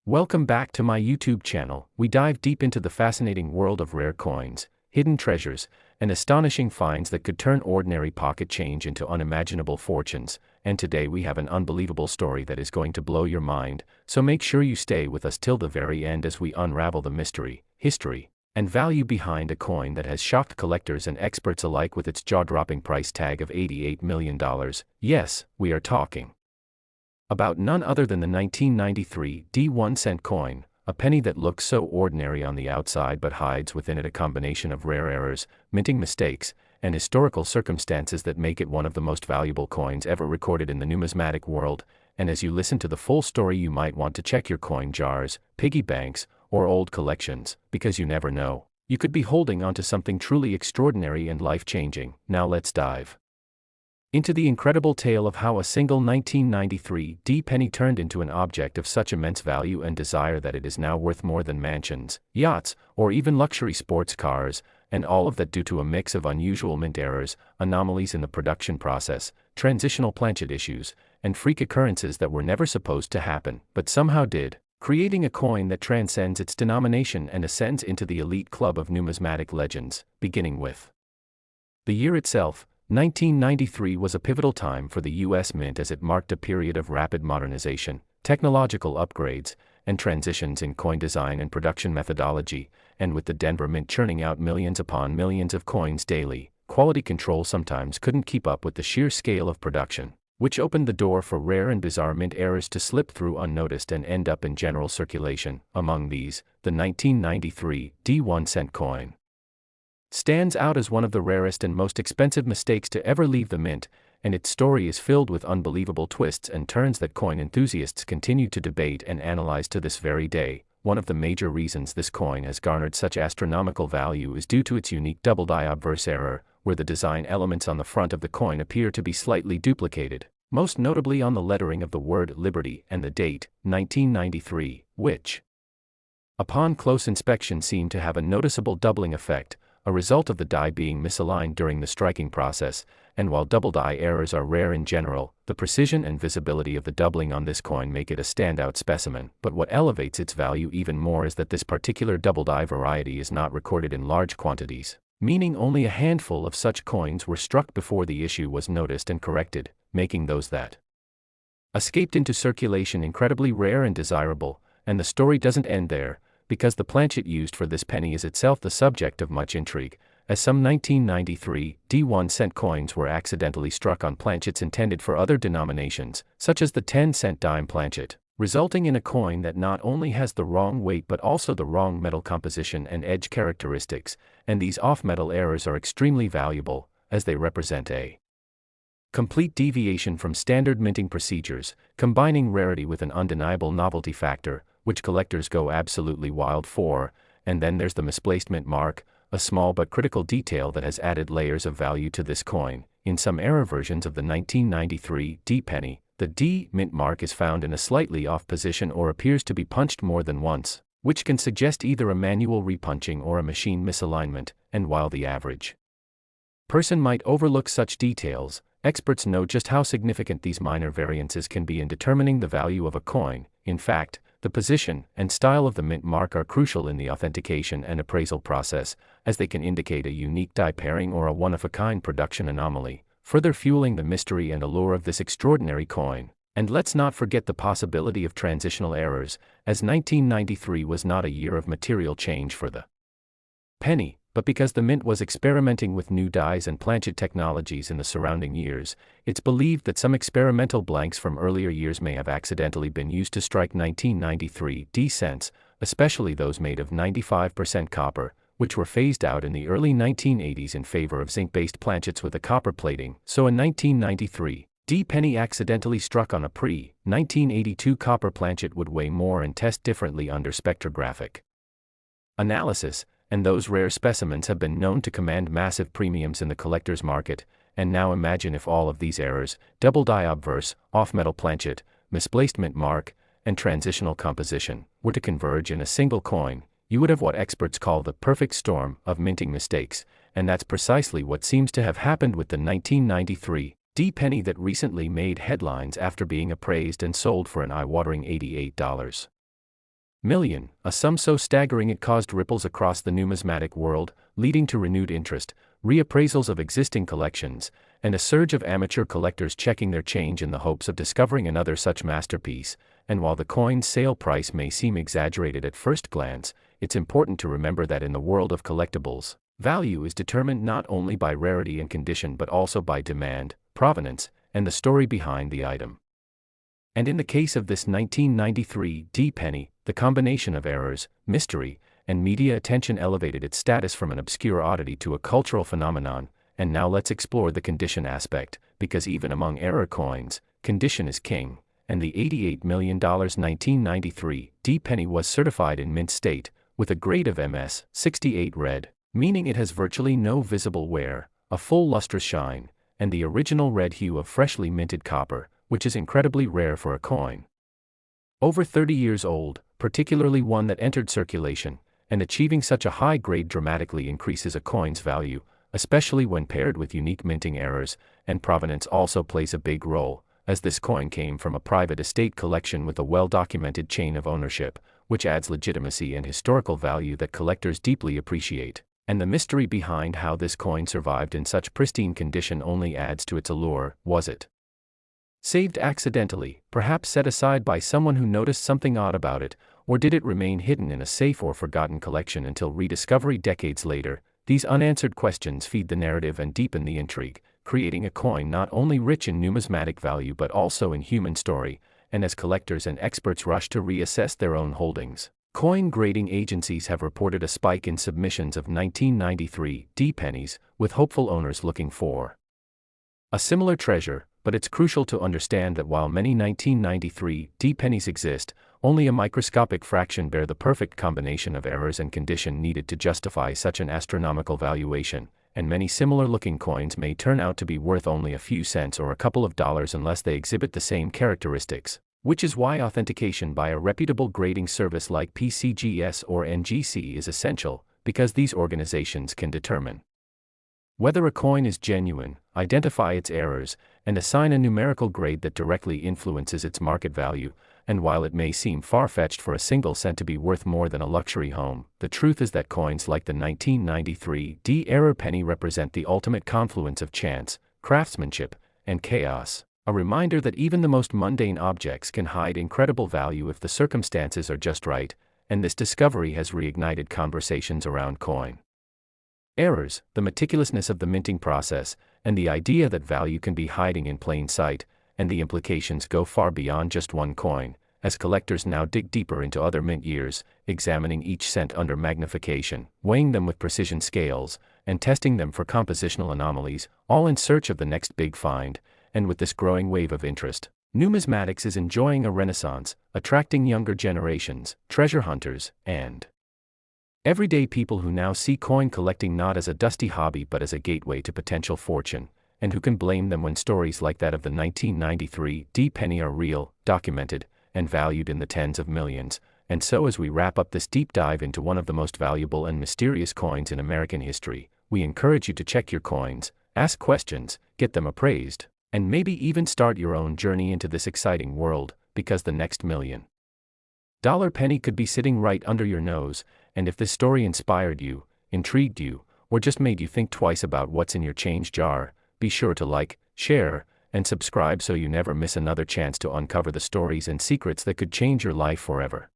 Welcome back to my YouTube channel. We dive deep into the fascinating world of rare coins, hidden treasures, and astonishing finds that could turn ordinary pocket change into unimaginable fortunes. And today we have an unbelievable story that is going to blow your mind, so make sure you stay with us till the very end as we unravel the mystery, history, and value behind a coin that has shocked collectors and experts alike with its jaw-dropping price tag of $88 million. Yes, we are talking about none other than the 1993 D1 cent coin, a penny that looks so ordinary on the outside but hides within it a combination of rare errors, minting mistakes, and historical circumstances that make it one of the most valuable coins ever recorded in the numismatic world. And as you listen to the full story, you might want to check your coin jars, piggy banks, or old collections, because you never know, you could be holding onto something truly extraordinary and life-changing. Now let's dive into the incredible tale of how a single 1993 D penny turned into an object of such immense value and desire that it is now worth more than mansions, yachts, or even luxury sports cars, and all of that due to a mix of unusual mint errors, anomalies in the production process, transitional planchet issues, and freak occurrences that were never supposed to happen, but somehow did, creating a coin that transcends its denomination and ascends into the elite club of numismatic legends. Beginning with the year itself, 1993 was a pivotal time for the U.S. Mint as it marked a period of rapid modernization, technological upgrades, and transitions in coin design and production methodology, and with the Denver Mint churning out millions upon millions of coins daily, quality control sometimes couldn't keep up with the sheer scale of production, which opened the door for rare and bizarre mint errors to slip through unnoticed and end up in general circulation. Among these, the 1993 D1 cent coin stands out as one of the rarest and most expensive mistakes to ever leave the mint, and its story is filled with unbelievable twists and turns that coin enthusiasts continue to debate and analyze to this very day. One of the major reasons this coin has garnered such astronomical value is due to its unique double-die obverse error, where the design elements on the front of the coin appear to be slightly duplicated, most notably on the lettering of the word Liberty and the date, 1993, which, upon close inspection, seem to have a noticeable doubling effect, a result of the die being misaligned during the striking process. And while double die errors are rare in general, the precision and visibility of the doubling on this coin make it a standout specimen. But what elevates its value even more is that this particular double die variety is not recorded in large quantities, meaning only a handful of such coins were struck before the issue was noticed and corrected, making those that escaped into circulation incredibly rare and desirable. And the story doesn't end there, because the planchet used for this penny is itself the subject of much intrigue, as some 1993 D1 cent coins were accidentally struck on planchets intended for other denominations, such as the 10-cent dime planchet, resulting in a coin that not only has the wrong weight but also the wrong metal composition and edge characteristics. And these off-metal errors are extremely valuable, as they represent a complete deviation from standard minting procedures, combining rarity with an undeniable novelty factor, which collectors go absolutely wild for. And then there's the misplaced mint mark, a small but critical detail that has added layers of value to this coin. In some error versions of the 1993 D penny, the D mint mark is found in a slightly off position or appears to be punched more than once, which can suggest either a manual repunching or a machine misalignment. And while the average person might overlook such details, experts know just how significant these minor variances can be in determining the value of a coin. In fact, the position and style of the mint mark are crucial in the authentication and appraisal process, as they can indicate a unique die pairing or a one-of-a-kind production anomaly, further fueling the mystery and allure of this extraordinary coin. And let's not forget the possibility of transitional errors, as 1993 was not a year of material change for the penny, but because the mint was experimenting with new dies and planchet technologies in the surrounding years, it's believed that some experimental blanks from earlier years may have accidentally been used to strike 1993 D cents, especially those made of 95% copper, which were phased out in the early 1980s in favor of zinc-based planchets with a copper plating. So a 1993 D penny accidentally struck on a pre-1982 copper planchet would weigh more and test differently under spectrographic analysis, and those rare specimens have been known to command massive premiums in the collector's market. And now imagine if all of these errors, double die obverse, off-metal planchet, misplaced mint mark, and transitional composition, were to converge in a single coin. You would have what experts call the perfect storm of minting mistakes, and that's precisely what seems to have happened with the 1993 D penny that recently made headlines after being appraised and sold for an eye-watering $88. million, a sum so staggering it caused ripples across the numismatic world, leading to renewed interest, reappraisals of existing collections, and a surge of amateur collectors checking their change in the hopes of discovering another such masterpiece. And while the coin's sale price may seem exaggerated at first glance, it's important to remember that in the world of collectibles, value is determined not only by rarity and condition but also by demand, provenance, and the story behind the item. And in the case of this 1993 D penny, the combination of errors, mystery, and media attention elevated its status from an obscure oddity to a cultural phenomenon. And now let's explore the condition aspect, because even among error coins, condition is king, and the $88 million 1993 D penny was certified in mint state, with a grade of MS 68 red, meaning it has virtually no visible wear, a full lustrous shine, and the original red hue of freshly minted copper, which is incredibly rare for a coin. Over 30 years old, particularly one that entered circulation, and achieving such a high grade dramatically increases a coin's value, especially when paired with unique minting errors, and provenance also plays a big role, as this coin came from a private estate collection with a well-documented chain of ownership, which adds legitimacy and historical value that collectors deeply appreciate. And the mystery behind how this coin survived in such pristine condition only adds to its allure. Was it saved accidentally, perhaps set aside by someone who noticed something odd about it, or did it remain hidden in a safe or forgotten collection until rediscovery decades later? These unanswered questions feed the narrative and deepen the intrigue, creating a coin not only rich in numismatic value but also in human story. And as collectors and experts rush to reassess their own holdings, coin grading agencies have reported a spike in submissions of 1993 D pennies, with hopeful owners looking for a similar treasure. But it's crucial to understand that while many 1993 D pennies exist, only a microscopic fraction bear the perfect combination of errors and condition needed to justify such an astronomical valuation, and many similar-looking coins may turn out to be worth only a few cents or a couple of dollars unless they exhibit the same characteristics, which is why authentication by a reputable grading service like PCGS or NGC is essential, because these organizations can determine whether a coin is genuine, identify its errors, and assign a numerical grade that directly influences its market value. And while it may seem far-fetched for a single cent to be worth more than a luxury home, the truth is that coins like the 1993 D error penny represent the ultimate confluence of chance, craftsmanship, and chaos, a reminder that even the most mundane objects can hide incredible value if the circumstances are just right. And this discovery has reignited conversations around coin errors, the meticulousness of the minting process, and the idea that value can be hiding in plain sight. And the implications go far beyond just one coin, as collectors now dig deeper into other mint years, examining each cent under magnification, weighing them with precision scales, and testing them for compositional anomalies, all in search of the next big find. And with this growing wave of interest, numismatics is enjoying a renaissance, attracting younger generations, treasure hunters, and everyday people who now see coin collecting not as a dusty hobby but as a gateway to potential fortune. And who can blame them when stories like that of the 1993 D penny are real, documented, and valued in the tens of millions. And so as we wrap up this deep dive into one of the most valuable and mysterious coins in American history, we encourage you to check your coins, ask questions, get them appraised, and maybe even start your own journey into this exciting world, because the next $1 million penny could be sitting right under your nose. And if this story inspired you, intrigued you, or just made you think twice about what's in your change jar, be sure to like, share, and subscribe so you never miss another chance to uncover the stories and secrets that could change your life forever.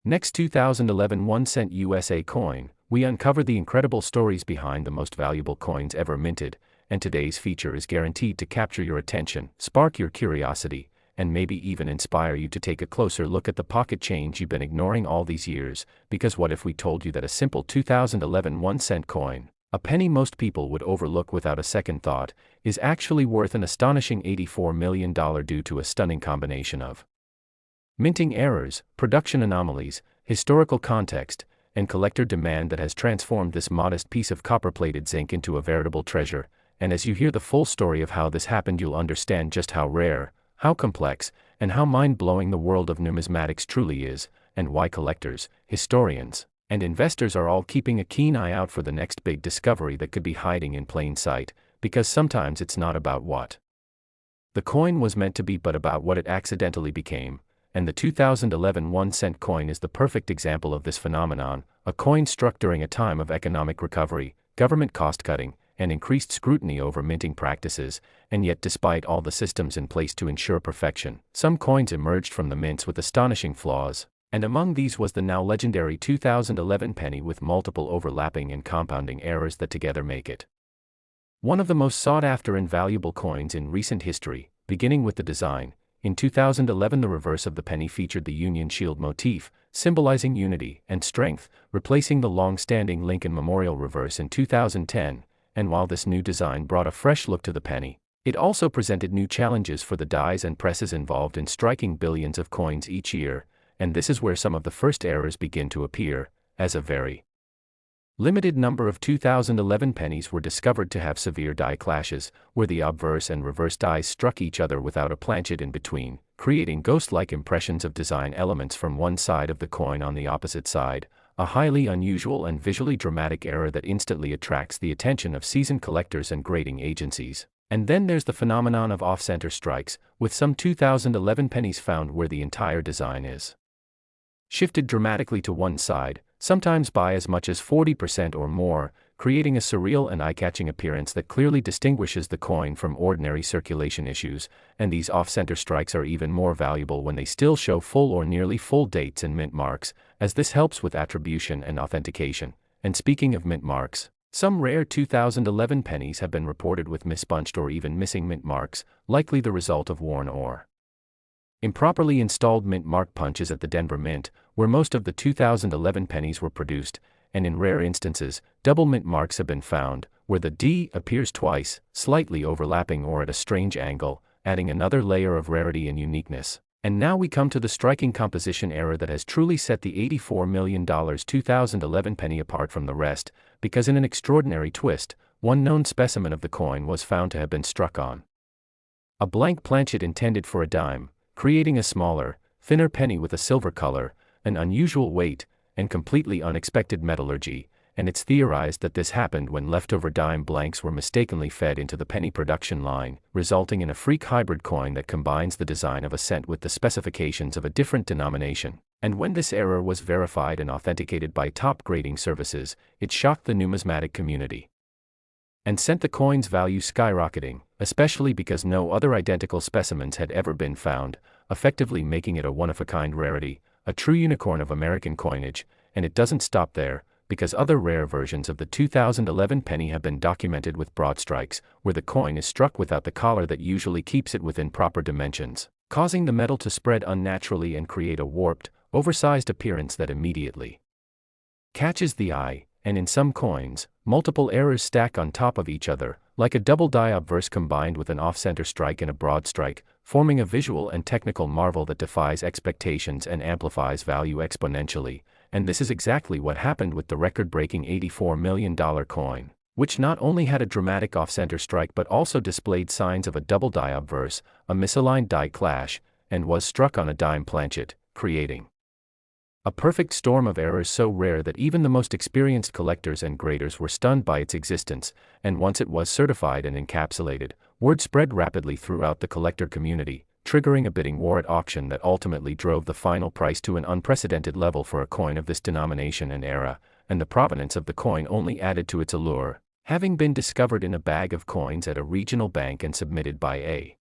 Next 2011 1-cent USA coin, we uncover the incredible stories behind the most valuable coins ever minted, and today's feature is guaranteed to capture your attention, spark your curiosity, and maybe even inspire you to take a closer look at the pocket change you've been ignoring all these years. Because what if we told you that a simple 2011 1-cent coin, a penny most people would overlook without a second thought, is actually worth an astonishing $84 million due to a stunning combination of minting errors, production anomalies, historical context, and collector demand that has transformed this modest piece of copper-plated zinc into a veritable treasure. And as you hear the full story of how this happened, you'll understand just how rare, how complex, and how mind-blowing the world of numismatics truly is, and why collectors, historians, and investors are all keeping a keen eye out for the next big discovery that could be hiding in plain sight. Because sometimes it's not about what the coin was meant to be but about what it accidentally became. and the 2011 1-cent coin is the perfect example of this phenomenon, a coin struck during a time of economic recovery, government cost-cutting, and increased scrutiny over minting practices, and yet despite all the systems in place to ensure perfection, some coins emerged from the mints with astonishing flaws, and among these was the now legendary 2011 penny with multiple overlapping and compounding errors that together make it one of the most sought-after and valuable coins in recent history. Beginning with the design, in 2011 the reverse of the penny featured the Union Shield motif, symbolizing unity and strength, replacing the long-standing Lincoln Memorial reverse in 2010, and while this new design brought a fresh look to the penny, it also presented new challenges for the dies and presses involved in striking billions of coins each year, and this is where some of the first errors begin to appear, as a very limited number of 2011 pennies were discovered to have severe die clashes, where the obverse and reverse dies struck each other without a planchet in between, creating ghost-like impressions of design elements from one side of the coin on the opposite side, a highly unusual and visually dramatic error that instantly attracts the attention of seasoned collectors and grading agencies. And then there's the phenomenon of off-center strikes, with some 2011 pennies found where the entire design is shifted dramatically to one side, sometimes by as much as 40% or more, creating a surreal and eye-catching appearance that clearly distinguishes the coin from ordinary circulation issues, and these off-center strikes are even more valuable when they still show full or nearly full dates and mint marks, as this helps with attribution and authentication. And speaking of mint marks, some rare 2011 pennies have been reported with mispunched or even missing mint marks, likely the result of worn or improperly installed mint mark punches at the Denver Mint, where most of the 2011 pennies were produced, and in rare instances, double mint marks have been found, where the D appears twice, slightly overlapping or at a strange angle, adding another layer of rarity and uniqueness. And now we come to the striking composition error that has truly set the $84 million 2011 penny apart from the rest, because in an extraordinary twist, one known specimen of the coin was found to have been struck on a blank planchet intended for a dime, creating a smaller, thinner penny with a silver color, an unusual weight, and completely unexpected metallurgy, and it's theorized that this happened when leftover dime blanks were mistakenly fed into the penny production line, resulting in a freak hybrid coin that combines the design of a cent with the specifications of a different denomination. And when this error was verified and authenticated by top grading services, it shocked the numismatic community and sent the coin's value skyrocketing, especially because no other identical specimens had ever been found, effectively making it a one-of-a-kind rarity, a true unicorn of American coinage. And it doesn't stop there, because other rare versions of the 2011 penny have been documented with broad strikes, where the coin is struck without the collar that usually keeps it within proper dimensions, causing the metal to spread unnaturally and create a warped, oversized appearance that immediately catches the eye. And in some coins, multiple errors stack on top of each other, like a double die obverse combined with an off-center strike and a broad strike, forming a visual and technical marvel that defies expectations and amplifies value exponentially. And this is exactly what happened with the record-breaking $84 million coin, which not only had a dramatic off-center strike but also displayed signs of a double die obverse, a misaligned die clash, and was struck on a dime planchet, creating a perfect storm of errors so rare that even the most experienced collectors and graders were stunned by its existence, and once it was certified and encapsulated, word spread rapidly throughout the collector community, triggering a bidding war at auction that ultimately drove the final price to an unprecedented level for a coin of this denomination and era, and the provenance of the coin only added to its allure, having been discovered in a bag of coins at a regional bank and submitted by a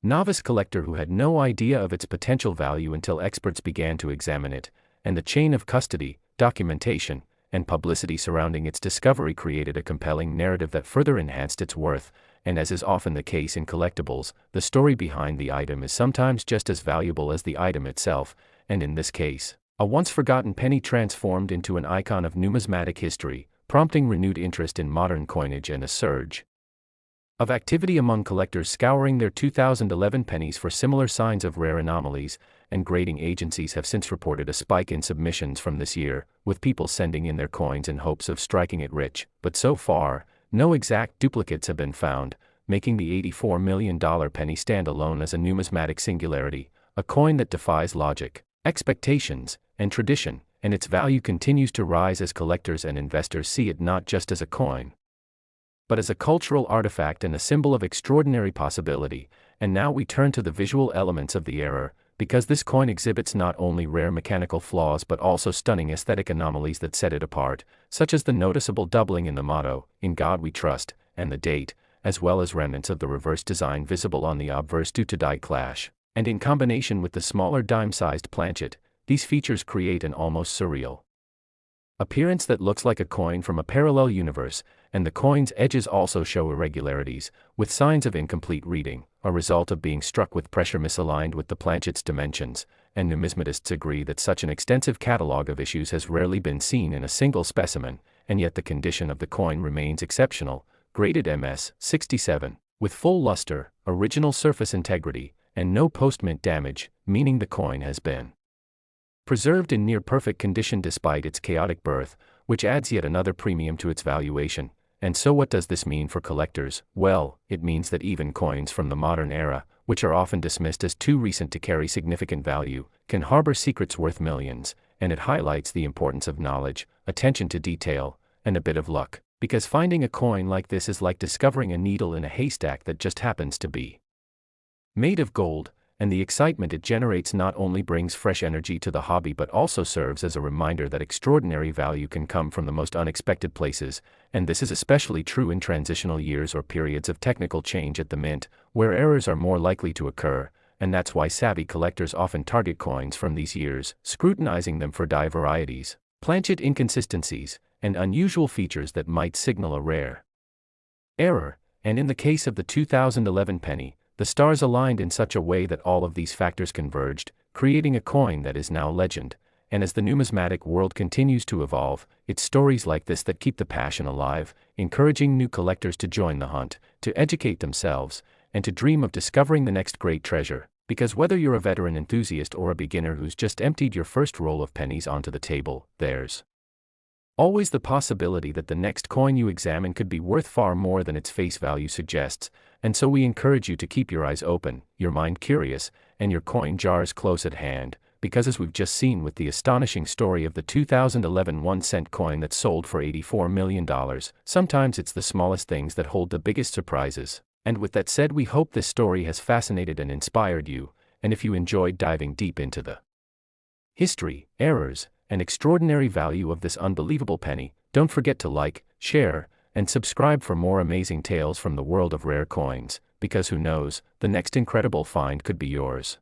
novice collector who had no idea of its potential value until experts began to examine it, and the chain of custody, documentation, and publicity surrounding its discovery created a compelling narrative that further enhanced its worth. And as is often the case in collectibles, the story behind the item is sometimes just as valuable as the item itself, and in this case, a once-forgotten penny transformed into an icon of numismatic history, prompting renewed interest in modern coinage and a surge of activity among collectors scouring their 2011 pennies for similar signs of rare anomalies, and grading agencies have since reported a spike in submissions from this year, with people sending in their coins in hopes of striking it rich, but so far, no exact duplicates have been found, making the $84 million penny stand alone as a numismatic singularity, a coin that defies logic, expectations, and tradition, and its value continues to rise as collectors and investors see it not just as a coin, but as a cultural artifact and a symbol of extraordinary possibility. And now we turn to the visual elements of the error, because this coin exhibits not only rare mechanical flaws but also stunning aesthetic anomalies that set it apart, such as the noticeable doubling in the motto, "In God We Trust," and the date, as well as remnants of the reverse design visible on the obverse due to die clash. And in combination with the smaller dime-sized planchet, these features create an almost surreal appearance that looks like a coin from a parallel universe, and the coin's edges also show irregularities, with signs of incomplete reading, a result of being struck with pressure misaligned with the planchet's dimensions, and numismatists agree that such an extensive catalog of issues has rarely been seen in a single specimen, and yet the condition of the coin remains exceptional, graded MS 67, with full luster, original surface integrity, and no post-mint damage, meaning the coin has been preserved in near-perfect condition despite its chaotic birth, which adds yet another premium to its valuation. And so what does this mean for collectors? Well, it means that even coins from the modern era, which are often dismissed as too recent to carry significant value, can harbor secrets worth millions, and it highlights the importance of knowledge, attention to detail, and a bit of luck, because finding a coin like this is like discovering a needle in a haystack that just happens to be made of gold, and the excitement it generates not only brings fresh energy to the hobby but also serves as a reminder that extraordinary value can come from the most unexpected places, and this is especially true in transitional years or periods of technical change at the mint, where errors are more likely to occur, and that's why savvy collectors often target coins from these years, scrutinizing them for die varieties, planchet inconsistencies, and unusual features that might signal a rare error, and in the case of the 2011 penny, the stars aligned in such a way that all of these factors converged, creating a coin that is now legend. And as the numismatic world continues to evolve, it's stories like this that keep the passion alive, encouraging new collectors to join the hunt, to educate themselves, and to dream of discovering the next great treasure. Because whether you're a veteran enthusiast or a beginner who's just emptied your first roll of pennies onto the table, there's always the possibility that the next coin you examine could be worth far more than its face value suggests, and so we encourage you to keep your eyes open, your mind curious, and your coin jars close at hand, because as we've just seen with the astonishing story of the 2011 1-cent coin that sold for $84 million, sometimes it's the smallest things that hold the biggest surprises. And with that said, we hope this story has fascinated and inspired you, and if you enjoyed diving deep into the history, errors, and extraordinary value of this unbelievable penny, don't forget to like, share, and subscribe for more amazing tales from the world of rare coins, because who knows, the next incredible find could be yours.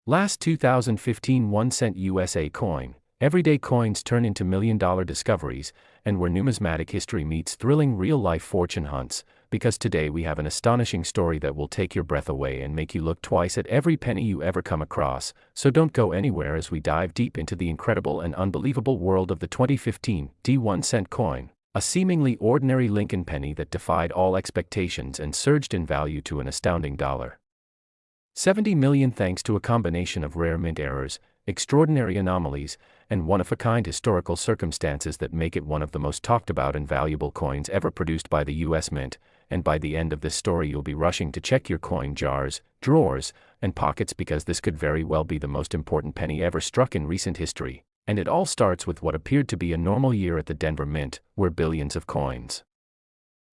Last 2015 1-cent USA coin. Everyday coins turn into million-dollar discoveries, and where numismatic history meets thrilling real-life fortune hunts, because today we have an astonishing story that will take your breath away and make you look twice at every penny you ever come across, so don't go anywhere as we dive deep into the incredible and unbelievable world of the 2015 1-cent coin, a seemingly ordinary Lincoln penny that defied all expectations and surged in value to an astounding $70 million thanks to a combination of rare mint errors, extraordinary anomalies, and one-of-a-kind historical circumstances that make it one of the most talked about and valuable coins ever produced by the U.S. Mint. And by the end of this story you'll be rushing to check your coin jars, drawers, and pockets because this could very well be the most important penny ever struck in recent history. And it all starts with what appeared to be a normal year at the Denver Mint, where billions of coins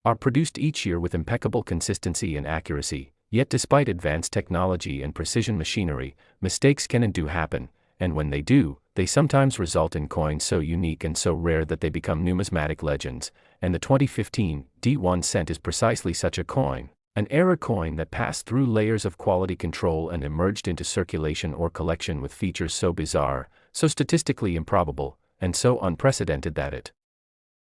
are produced each year with impeccable consistency and accuracy. Yet despite advanced technology and precision machinery, mistakes can and do happen, and when they do, they sometimes result in coins so unique and so rare that they become numismatic legends, and the 2015 1-cent is precisely such a coin, an error coin that passed through layers of quality control and emerged into circulation or collection with features so bizarre, so statistically improbable, and so unprecedented that it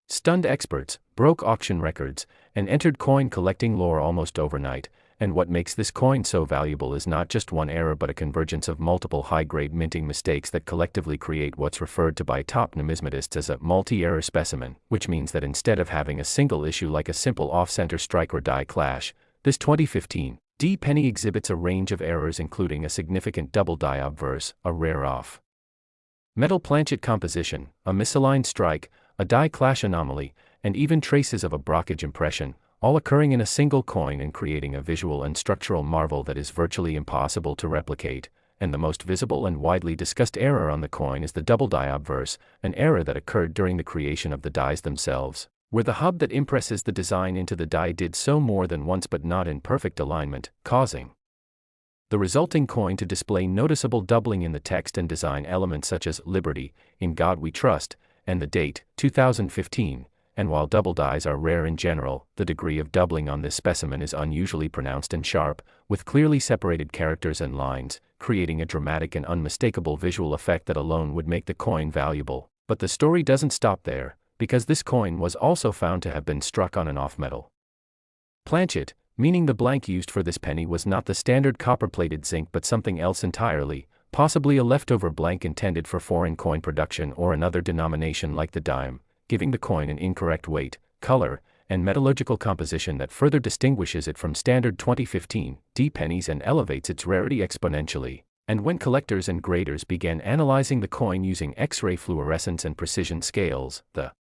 stunned experts, broke auction records, and entered coin collecting lore almost overnight. And what makes this coin so valuable is not just one error but a convergence of multiple high-grade minting mistakes that collectively create what's referred to by top numismatists as a multi-error specimen, which means that instead of having a single issue like a simple off-center strike or die clash, this 2015 penny exhibits a range of errors including a significant double die obverse, a rare off metal planchet composition, a misaligned strike, a die clash anomaly, and even traces of a brockage impression, all occurring in a single coin and creating a visual and structural marvel that is virtually impossible to replicate. And the most visible and widely discussed error on the coin is the double die obverse, an error that occurred during the creation of the dies themselves, where the hub that impresses the design into the die did so more than once but not in perfect alignment, causing the resulting coin to display noticeable doubling in the text and design elements such as Liberty, In God We Trust, and the date, 2015, and while double dies are rare in general, the degree of doubling on this specimen is unusually pronounced and sharp, with clearly separated characters and lines, creating a dramatic and unmistakable visual effect that alone would make the coin valuable. But the story doesn't stop there, because this coin was also found to have been struck on an off-metal planchet, meaning the blank used for this penny was not the standard copper-plated zinc but something else entirely, possibly a leftover blank intended for foreign coin production or another denomination like the dime, giving the coin an incorrect weight, color, and metallurgical composition that further distinguishes it from standard 2015 D pennies and elevates its rarity exponentially. And when collectors and graders began analyzing the coin using X-ray fluorescence and precision scales, the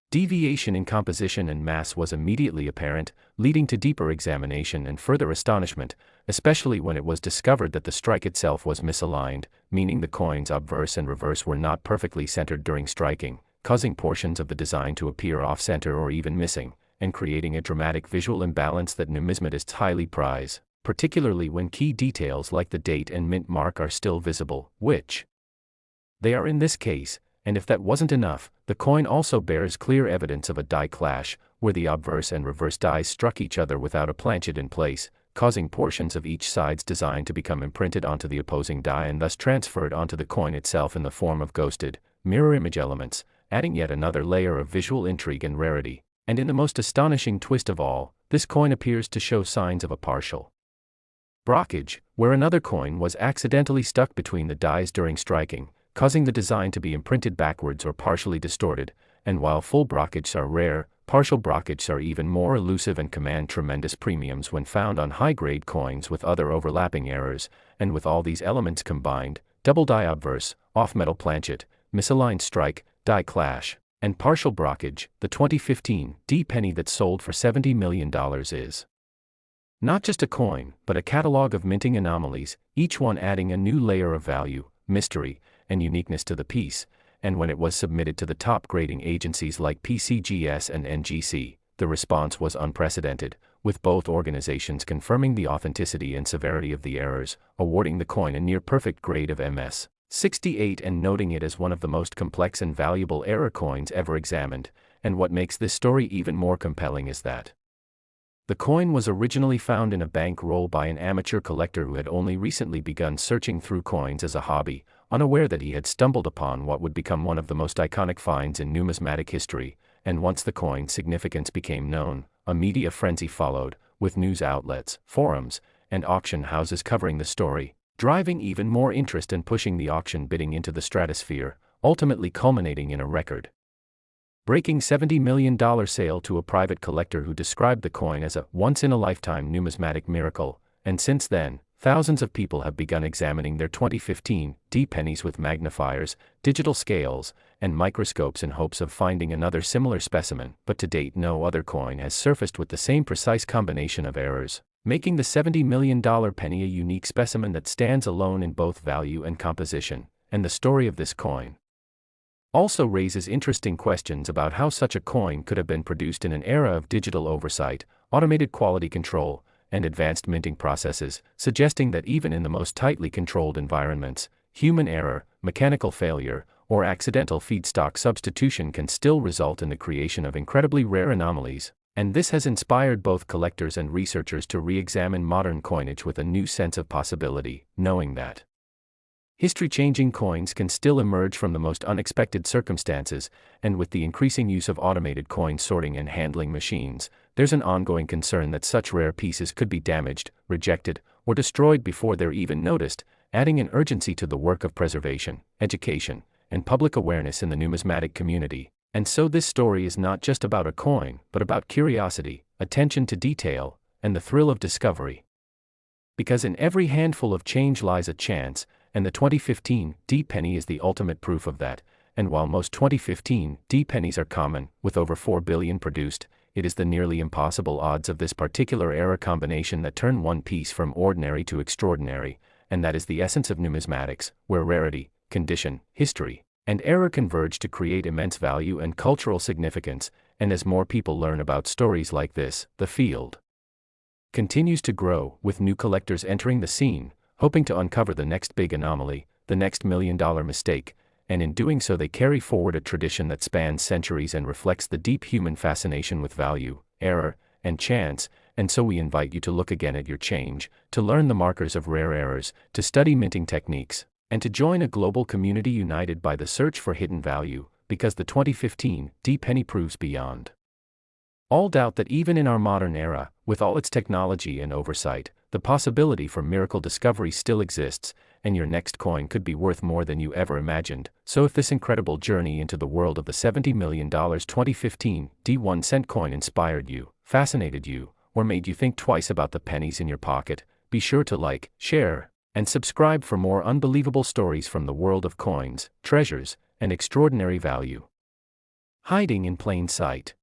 deviation in composition and mass was immediately apparent, leading to deeper examination and further astonishment, especially when it was discovered that the strike itself was misaligned, meaning the coin's obverse and reverse were not perfectly centered during striking, causing portions of the design to appear off-center or even missing, and creating a dramatic visual imbalance that numismatists highly prize, particularly when key details like the date and mint mark are still visible, which they are in this case. And if that wasn't enough, the coin also bears clear evidence of a die clash, where the obverse and reverse dies struck each other without a planchet in place, causing portions of each side's design to become imprinted onto the opposing die and thus transferred onto the coin itself in the form of ghosted, mirror image elements, adding yet another layer of visual intrigue and rarity. And in the most astonishing twist of all, this coin appears to show signs of a partial brockage, where another coin was accidentally stuck between the dies during striking, causing the design to be imprinted backwards or partially distorted, and while full brockages are rare, partial brockages are even more elusive and command tremendous premiums when found on high-grade coins with other overlapping errors, and with all these elements combined, double die obverse, off-metal planchet, misaligned strike, die clash, and partial brockage, the 2015 D penny that sold for $70 million is not just a coin, but a catalog of minting anomalies, each one adding a new layer of value, mystery, and uniqueness to the piece. And when it was submitted to the top grading agencies like PCGS and NGC, the response was unprecedented, with both organizations confirming the authenticity and severity of the errors, awarding the coin a near-perfect grade of MS 68 and noting it as one of the most complex and valuable error coins ever examined. And what makes this story even more compelling is that the coin was originally found in a bank roll by an amateur collector who had only recently begun searching through coins as a hobby, unaware that he had stumbled upon what would become one of the most iconic finds in numismatic history. And once the coin's significance became known, a media frenzy followed, with news outlets, forums, and auction houses covering the story, driving even more interest and pushing the auction bidding into the stratosphere, ultimately culminating in a record-breaking $70 million sale to a private collector who described the coin as a once-in-a-lifetime numismatic miracle. And since then, thousands of people have begun examining their 2015 D pennies with magnifiers, digital scales, and microscopes in hopes of finding another similar specimen, but to date no other coin has surfaced with the same precise combination of errors, making the $70 million penny a unique specimen that stands alone in both value and composition. And the story of this coin also raises interesting questions about how such a coin could have been produced in an era of digital oversight, automated quality control, and advanced minting processes, suggesting that even in the most tightly controlled environments, human error, mechanical failure, or accidental feedstock substitution can still result in the creation of incredibly rare anomalies. And this has inspired both collectors and researchers to re-examine modern coinage with a new sense of possibility, knowing that history-changing coins can still emerge from the most unexpected circumstances, and with the increasing use of automated coin sorting and handling machines, there's an ongoing concern that such rare pieces could be damaged, rejected, or destroyed before they're even noticed, adding an urgency to the work of preservation, education, and public awareness in the numismatic community. And so this story is not just about a coin, but about curiosity, attention to detail, and the thrill of discovery. Because in every handful of change lies a chance, and the 2015 D penny is the ultimate proof of that. And while most 2015 D pennies are common, with over 4 billion produced, it is the nearly impossible odds of this particular era combination that turn one piece from ordinary to extraordinary, and that is the essence of numismatics, where rarity, condition, history, and error converge to create immense value and cultural significance. And as more people learn about stories like this, the field continues to grow, with new collectors entering the scene, hoping to uncover the next big anomaly, the next $1 million mistake, and in doing so they carry forward a tradition that spans centuries and reflects the deep human fascination with value, error, and chance. And so we invite you to look again at your change, to learn the markers of rare errors, to study minting techniques, and to join a global community united by the search for hidden value, because the 2015 D-penny proves beyond all doubt that even in our modern era, with all its technology and oversight, the possibility for miracle discovery still exists, and your next coin could be worth more than you ever imagined. So if this incredible journey into the world of the $70 million 2015 D1 cent coin inspired you, fascinated you, or made you think twice about the pennies in your pocket, be sure to like, share, and subscribe for more unbelievable stories from the world of coins, treasures, and extraordinary value hiding in plain sight.